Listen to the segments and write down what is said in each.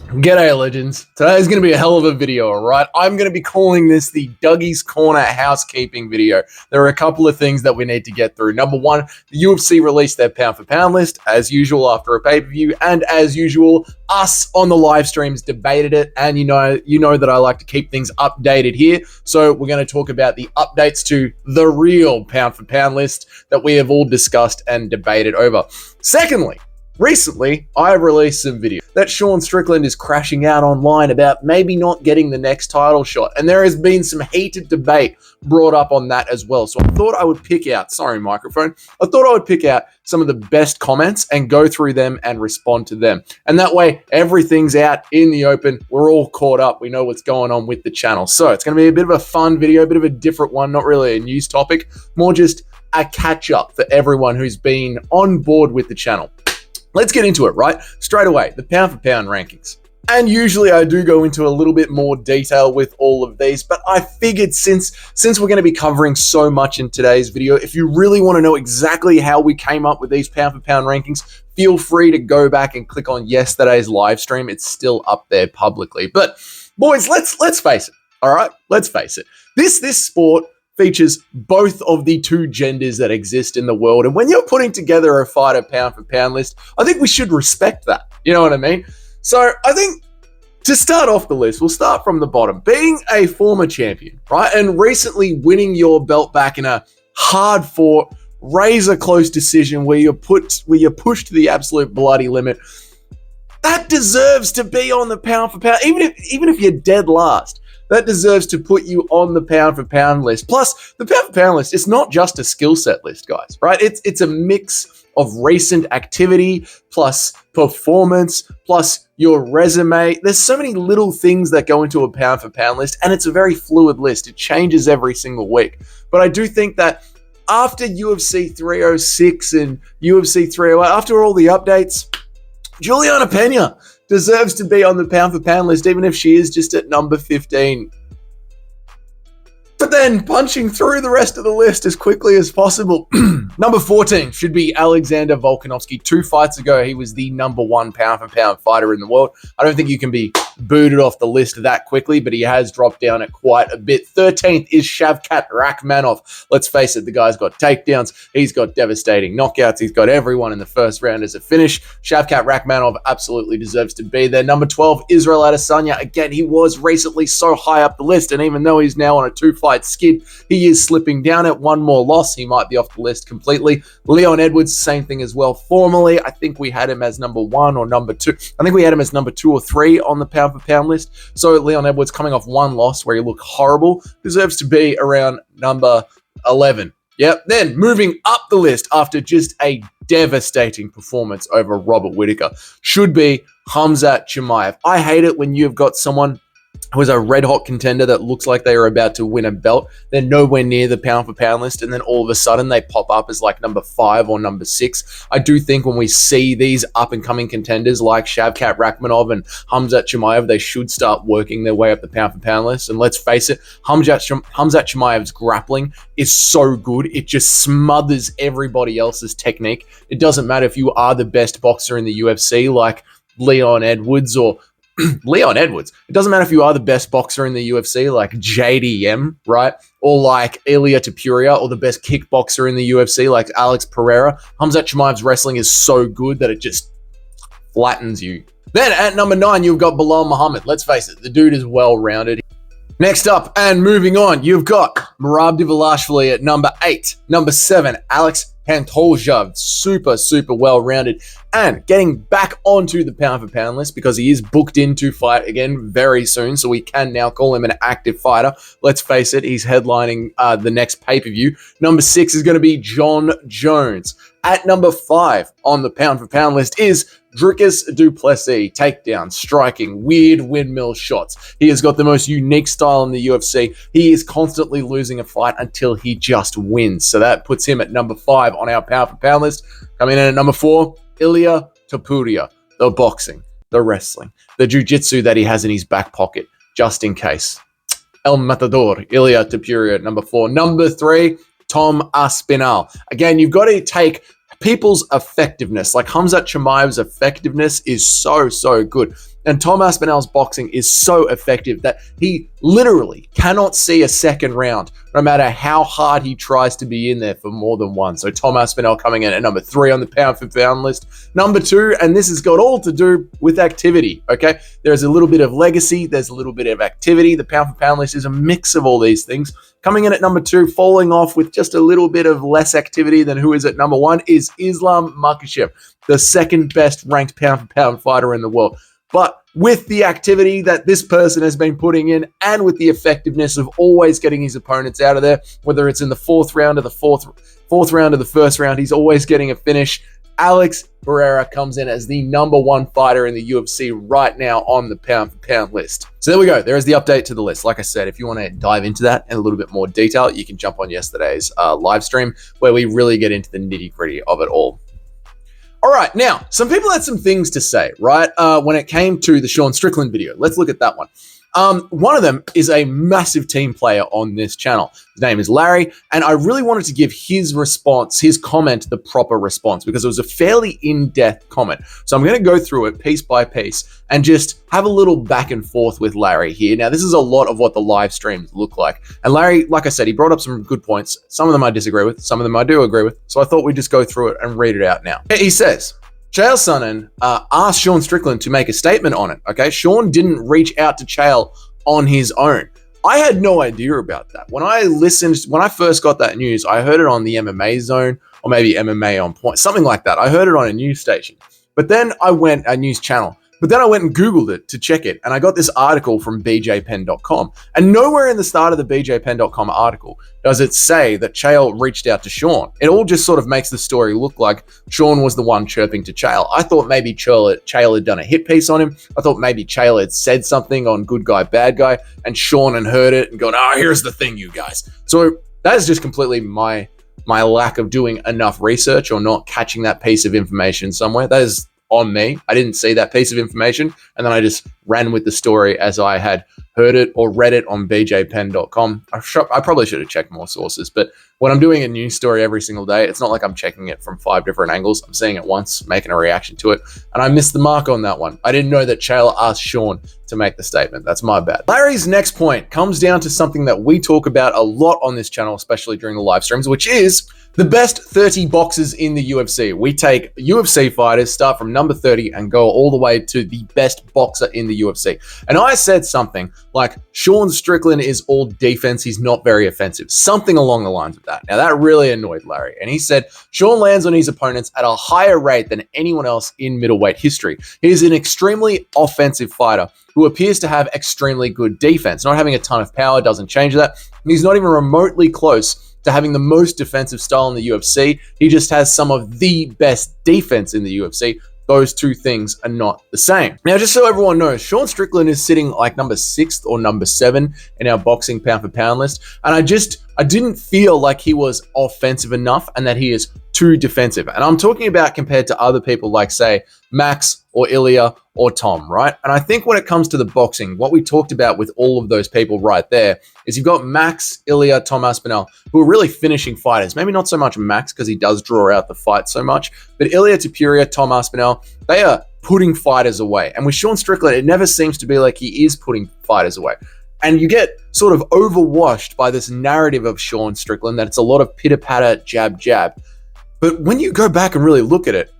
G'day, legends. Today's going to be a hell of a video, all right? I'm going to be calling this the Dougie's Corner housekeeping video. There are a couple of things that we need to get through. Number one, the UFC released their pound-for-pound list, as usual, after a pay-per-view, and as usual, us on the live streams debated it, and you know that I like to keep things updated here, so we're going to talk about the updates to the real pound-for-pound list that we have all discussed and debated over. Secondly, recently, I released some video that Sean Strickland is crashing out online about maybe not getting the next title shot. And there has been some heated debate brought up on that as well. So I thought I would pick out, sorry microphone, I thought I would pick out some of the best comments and go through them and respond to them. And that way, everything's out in the open. We're all caught up. We know what's going on with the channel. So it's going to be a bit of a fun video, a bit of a different one, not really a news topic, more just a catch up for everyone who's been on board with the channel. Let's get into it, right? Straight away, the pound-for-pound rankings. And usually I do go into a little bit more detail with all of these, but I figured since we're going to be covering so much in today's video, if you really want to know exactly how we came up with these pound-for-pound rankings, feel free to go back and click on yesterday's live stream. It's still up there publicly. But boys, let's face it, all right? Let's face it. This sport features both of the two genders that exist in the world. And when you're putting together a fighter pound for pound list, I think we should respect that. You know what I mean? So I think to start off the list, we'll start from the bottom. Being a former champion, right? And recently winning your belt back in a hard fought, razor close decision where you're pushed to the absolute bloody limit. That deserves to be on the pound for pound, even if you're dead last. That deserves to put you on the pound-for-pound list. Plus, the pound-for-pound list, it's not just a skill set list, guys, right? It's a mix of recent activity, plus performance, plus your resume. There's so many little things that go into a pound-for-pound list, and it's a very fluid list. It changes every single week. But I do think that after UFC 306 and UFC 308, after all the updates, Juliana Pena deserves to be on the pound-for-pound list, even if she is just at number 15. But then punching through the rest of the list as quickly as possible. Number 14 should be Alexander Volkanovski. 2 fights ago, he was the number 1 pound-for-pound fighter in the world. I don't think you can be booted off the list that quickly, but he has dropped down it quite a bit. 13th is Shavkat Rakhmonov. Let's face it, the guy's got takedowns. He's got devastating knockouts. He's got everyone in the first round as a finish. Shavkat Rakhmonov absolutely deserves to be there. Number 12, Israel Adesanya. Again, he was recently so high up the list, and even though he's now on a 2-fight skid, he is slipping down at 1 more loss. He might be off the list completely. Leon Edwards, same thing as well. Formerly, I think we had him as number 1 or number 2. I think we had him as number 2 or 3 on the pound-for-pound list. So Leon Edwards, coming off 1 loss where he looked horrible, deserves to be around number 11. Yep. Then moving up the list after just a devastating performance over Robert Whittaker should be Khamzat Chimaev. I hate it when you've got someone who is a red-hot contender that looks like they are about to win a belt. They're nowhere near the pound-for-pound list, and then all of a sudden they pop up as like number 5 or number 6. I do think when we see these up-and-coming contenders like Shavkat Rakhmonov and Khamzat Chimaev, they should start working their way up the pound-for-pound list. And let's face it, Khamzat Chimaev's grappling is so good. It just smothers everybody else's technique. It doesn't matter if you are the best boxer in the UFC like Leon Edwards or Leon Edwards. It doesn't matter if you are the best boxer in the UFC like JDM, right? Or like Ilia Topuria, or the best kickboxer in the UFC like Alex Pereira. Khamzat Chimaev's wrestling is so good that it just flattens you. Then at number 9, you've got Bilal Muhammad. Let's face it, the dude is well-rounded. Next up, and moving on, you've got Merab Dvalishvili at number 8. Number 7, Alex Pantoja, super well-rounded, and getting back onto the pound-for-pound list because he is booked in to fight again very soon, so we can now call him an active fighter. Let's face it, he's headlining the next pay-per-view. Number 6 is going to be John Jones. At number 5 on the pound-for-pound list is Dricus du Plessis. Takedown, striking, weird windmill shots. He has got the most unique style in the UFC. He is constantly losing a fight until he just wins. So that puts him at number 5 on our pound-for-pound list. Coming in at number 4, Ilia Topuria. The boxing, the wrestling, the jiu-jitsu that he has in his back pocket, just in case. El Matador, Ilia Topuria at number 4. Number 3, Tom Aspinall. Again, you've got to take people's effectiveness. Like Khamzat Chimaev's effectiveness is so good. And Tom Aspinall's boxing is so effective that he literally cannot see a second round, no matter how hard he tries to be in there for more than one. So Tom Aspinall coming in at number 3 on the pound for pound list. Number 2, and this has got all to do with activity, okay? There's a little bit of legacy, there's a little bit of activity. The pound for pound list is a mix of all these things. Coming in at number 2, falling off with just a little bit of less activity than who is at number 1 is Islam Makhachev, the second best ranked pound for pound fighter in the world. But with the activity that this person has been putting in and with the effectiveness of always getting his opponents out of there, whether it's in the 4th round or the fourth round or the first round, he's always getting a finish. Alex Pereira comes in as the number 1 fighter in the UFC right now on the pound for pound list. So there we go. There is the update to the list. Like I said, if you want to dive into that in a little bit more detail, you can jump on yesterday's live stream where we really get into the nitty gritty of it all. All right, now, some people had some things to say, right, when it came to the Sean Strickland video. Let's look at that one. One of them is a massive team player on this channel. His name is Larry, and I really wanted to give his response, his comment, the proper response, because it was a fairly in-depth comment. So I'm going to go through it piece by piece and just have a little back and forth with Larry here. Now, this is a lot of what the live streams look like. And Larry, like I said, he brought up some good points. Some of them I disagree with, some of them I do agree with. So I thought we'd just go through it and read it out now. He says, Chael Sonnen asked Sean Strickland to make a statement on it, okay? Sean didn't reach out to Chael on his own. I had no idea about that. When I first got that news, I heard it on the MMA Zone or maybe MMA On Point, something like that. I heard it on a news station. But then a news channel. But then I went and Googled it to check it, and I got this article from bjpen.com. And nowhere in the start of the bjpen.com article does it say that Chael reached out to Sean. It all just sort of makes the story look like Sean was the one chirping to Chael. I thought maybe Chael had done a hit piece on him. I thought maybe Chael had said something on Good Guy, Bad Guy, and Sean had heard it and gone, here's the thing, you guys. So that is just completely my lack of doing enough research or not catching that piece of information somewhere. That is on me. I didn't see that piece of information, and then I just ran with the story as I had heard it or read it on bjpen.com. I probably should have checked more sources, but when I'm doing a news story every single day, it's not like I'm checking it from 5 different angles. I'm seeing it once, making a reaction to it, and I missed the mark on that one. I didn't know that Chael asked Sean to make the statement. That's my bad. Larry's next point comes down to something that we talk about a lot on this channel, especially during the live streams, which is the best 30 boxers in the UFC. We take UFC fighters, start from number 30 and go all the way to the best boxer in the UFC. And I said something like, Sean Strickland is all defense, he's not very offensive. Something along the lines of that. Now that really annoyed Larry. And he said, Sean lands on his opponents at a higher rate than anyone else in middleweight history. He is an extremely offensive fighter who appears to have extremely good defense. Not having a ton of power doesn't change that. He's not even remotely close to having the most defensive style in the UFC. He just has some of the best defense in the UFC. Those two things are not the same. Now, just so everyone knows, Sean Strickland is sitting like number 6 or number 7 in our boxing pound for pound list. And I didn't feel like he was offensive enough and that he is too defensive. And I'm talking about compared to other people like, say, Max or Ilya or Tom, right? And I think when it comes to the boxing, what we talked about with all of those people right there is you've got Max, Ilya, Tom Aspinall, who are really finishing fighters. Maybe not so much Max because he does draw out the fight so much, but Ilya Tapuria, Tom Aspinall, they are putting fighters away. And with Sean Strickland, it never seems to be like he is putting fighters away. And you get sort of overwashed by this narrative of Sean Strickland that it's a lot of pitter-patter, jab. But when you go back and really look at it,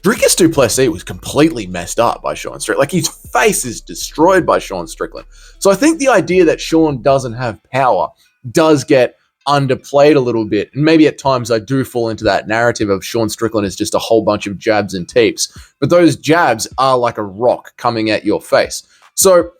Dricus du Plessis was completely messed up by Sean Strickland. Like, his face is destroyed by Sean Strickland. So I think the idea that Sean doesn't have power does get underplayed a little bit. And maybe at times I do fall into that narrative of Sean Strickland is just a whole bunch of jabs and teeps. But those jabs are like a rock coming at your face. So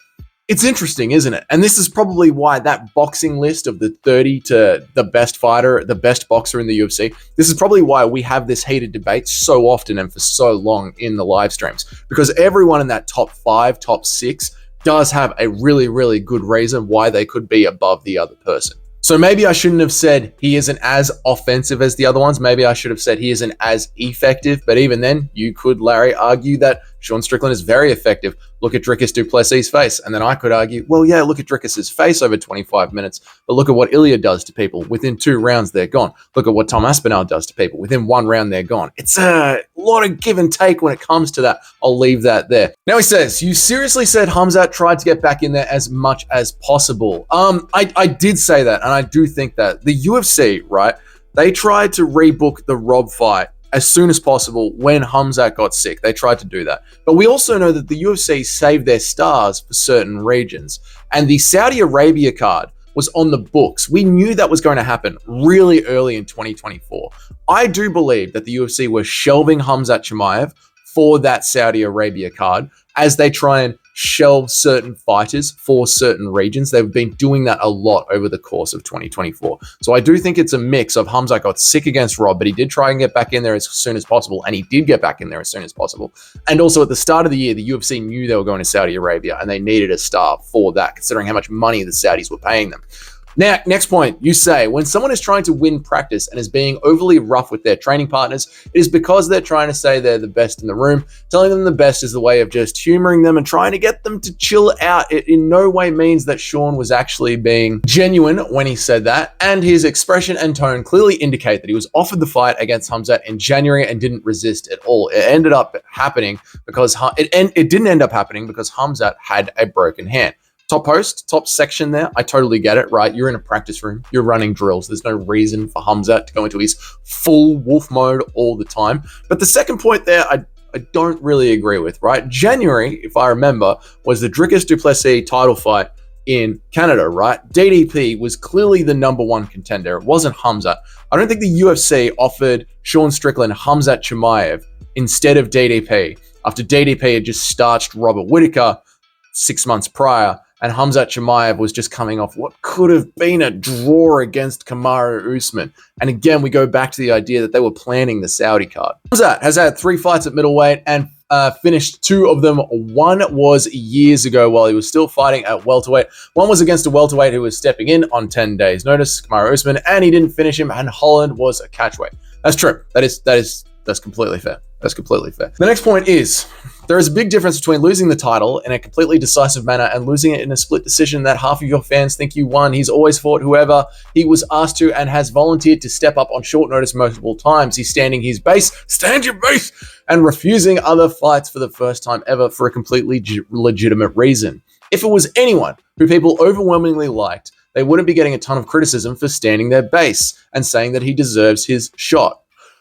it's interesting, isn't it? And this is probably why that boxing list of the 30 to the best fighter, the best boxer in the UFC, this is probably why we have this heated debate so often and for so long in the live streams. Because everyone in that top 5, top 6 does have a really, really good reason why they could be above the other person. So maybe I shouldn't have said he isn't as offensive as the other ones. Maybe I should have said he isn't as effective. But even then, you could, Larry, argue that Sean Strickland is very effective. Look at Dricus du Plessis' face. And then I could argue, well, yeah, look at Dricus's face over 25 minutes, but look at what Ilya does to people. Within 2 rounds, they're gone. Look at what Tom Aspinall does to people. Within 1 round, they're gone. It's a lot of give and take when it comes to that. I'll leave that there. Now he says, you seriously said Khamzat tried to get back in there as much as possible. I did say that, and I do think that. The UFC, right, they tried to rebook the Rob fight as soon as possible when Khamzat got sick. They tried to do that. But we also know that the UFC saved their stars for certain regions. And the Saudi Arabia card was on the books. We knew that was going to happen really early in 2024. I do believe that the UFC were shelving Khamzat Chimaev for that Saudi Arabia card as they try and shelve certain fighters for certain regions. They've been doing that a lot over the course of 2024. So I do think it's a mix of Khamzat got sick against Rob, but he did try and get back in there as soon as possible, and he did get back in there as soon as possible. And also at the start of the year, the UFC knew they were going to Saudi Arabia, and they needed a star for that, considering how much money the Saudis were paying them. Now, next point, you say, when someone is trying to win practice and is being overly rough with their training partners, it is because they're trying to say they're the best in the room. Telling them the best is the way of just humoring them and trying to get them to chill out. It in no way means that Sean was actually being genuine when he said that, and his expression and tone clearly indicate that he was offered the fight against Khamzat in January and didn't resist at all. It ended up happening because it didn't end up happening because Khamzat had a broken hand. Top post, top section there, I totally get it, right? You're in a practice room, you're running drills. There's no reason for Khamzat to go into his full wolf mode all the time. But the second point there, I don't really agree with, right? January, if I remember, was the Dricus du Plessis title fight in Canada, right? DDP was clearly the #1 contender. It wasn't Khamzat. I don't think the UFC offered Sean Strickland Khamzat Chimaev instead of DDP after DDP had just starched Robert Whittaker 6 months prior. And Khamzat Chimaev was just coming off what could have been a draw against Kamaru Usman. And again, we go back to the idea that they were planning the Saudi card. Khamzat has had 3 fights at middleweight and finished 2 of them. One was years ago while he was still fighting at welterweight. One was against a welterweight who was stepping in on 10 days' notice, Kamaru Usman, and he didn't finish him, and Holland was a catchweight. That's true. That's completely fair. That's completely fair. The next point is, there is a big difference between losing the title in a completely decisive manner and losing it in a split decision that half of your fans think you won. He's always fought whoever he was asked to and has volunteered to step up on short notice multiple times. He's standing his base, stand your base, and refusing other fights for the first time ever for a completely legitimate reason. If it was anyone who people overwhelmingly liked, they wouldn't be getting a ton of criticism for standing their base and saying that he deserves his shot.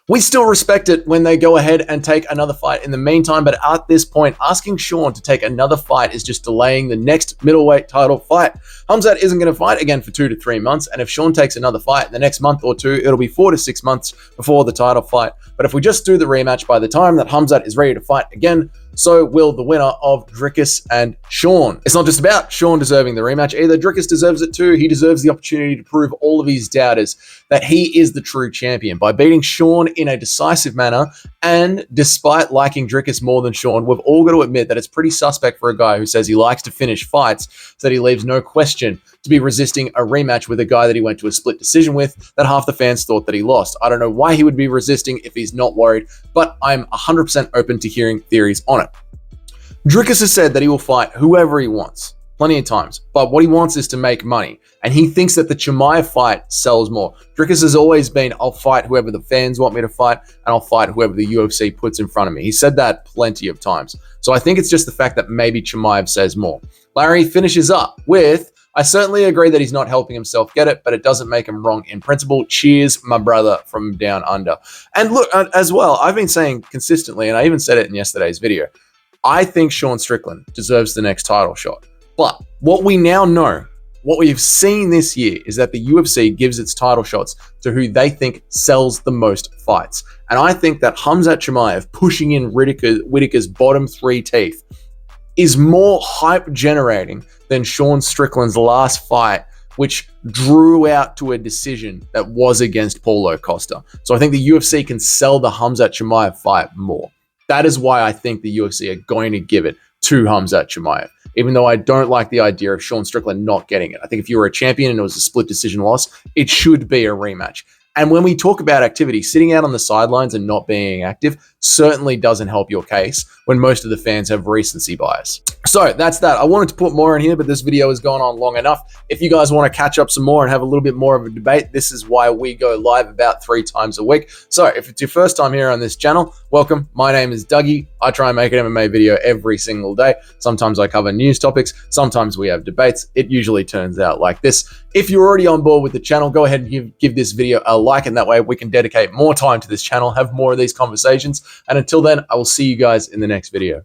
We still respect it when they go ahead and take another fight in the meantime, but at this point, asking Sean to take another fight is just delaying the next middleweight title fight. Khamzat isn't going to fight again for 2 to 3 months, and if Sean takes another fight in the next month or 2, it'll be 4 to 6 months before the title fight. But if we just do the rematch by the time that Khamzat is ready to fight again, so will the winner of Dricus and Sean. It's not just about Sean deserving the rematch either. Dricus deserves it too. He deserves the opportunity to prove all of his doubters that he is the true champion by beating Sean in a decisive manner. And despite liking Dricus more than Sean, we've all got to admit that it's pretty suspect for a guy who says he likes to finish fights, so that he leaves no question to be resisting a rematch with a guy that he went to a split decision with that half the fans thought that he lost. I don't know why he would be resisting if he's not worried, but I'm 100% open to hearing theories on it. Dricus has said that he will fight whoever he wants, plenty of times, but what he wants is to make money, and he thinks that the Chimaev fight sells more. Dricus has always been, I'll fight whoever the fans want me to fight, and I'll fight whoever the UFC puts in front of me. He said that plenty of times. So I think it's just the fact that maybe Chimaev says more. Larry finishes up with, I certainly agree that he's not helping himself get it, but it doesn't make him wrong in principle. Cheers, my brother from down under. And look, as well, I've been saying consistently, and I even said it in yesterday's video, I think Sean Strickland deserves the next title shot. But what we now know, what we've seen this year, is that the UFC gives its title shots to who they think sells the most fights. And I think that Khamzat Chimaev pushing in Whittaker's bottom 3 teeth is more hype generating than Sean Strickland's last fight, which drew out to a decision that was against Paulo Costa. So I think the UFC can sell the Khamzat Chimaev fight more. That is why I think the UFC are going to give it to Khamzat Chimaev, even though I don't like the idea of Sean Strickland not getting it. I think if you were a champion and it was a split decision loss, it should be a rematch. And when we talk about activity, sitting out on the sidelines and not being active certainly doesn't help your case when most of the fans have recency bias. So that's that. I wanted to put more in here, but this video has gone on long enough. If you guys want to catch up some more and have a little bit more of a debate, this is why we go live about 3 times a week. So if it's your first time here on this channel, welcome. My name is Dougie. I try and make an MMA video every single day. Sometimes I cover news topics. Sometimes we have debates. It usually turns out like this. If you're already on board with the channel, go ahead and give this video a like, and that way we can dedicate more time to this channel, have more of these conversations. And until then, I will see you guys in the next video.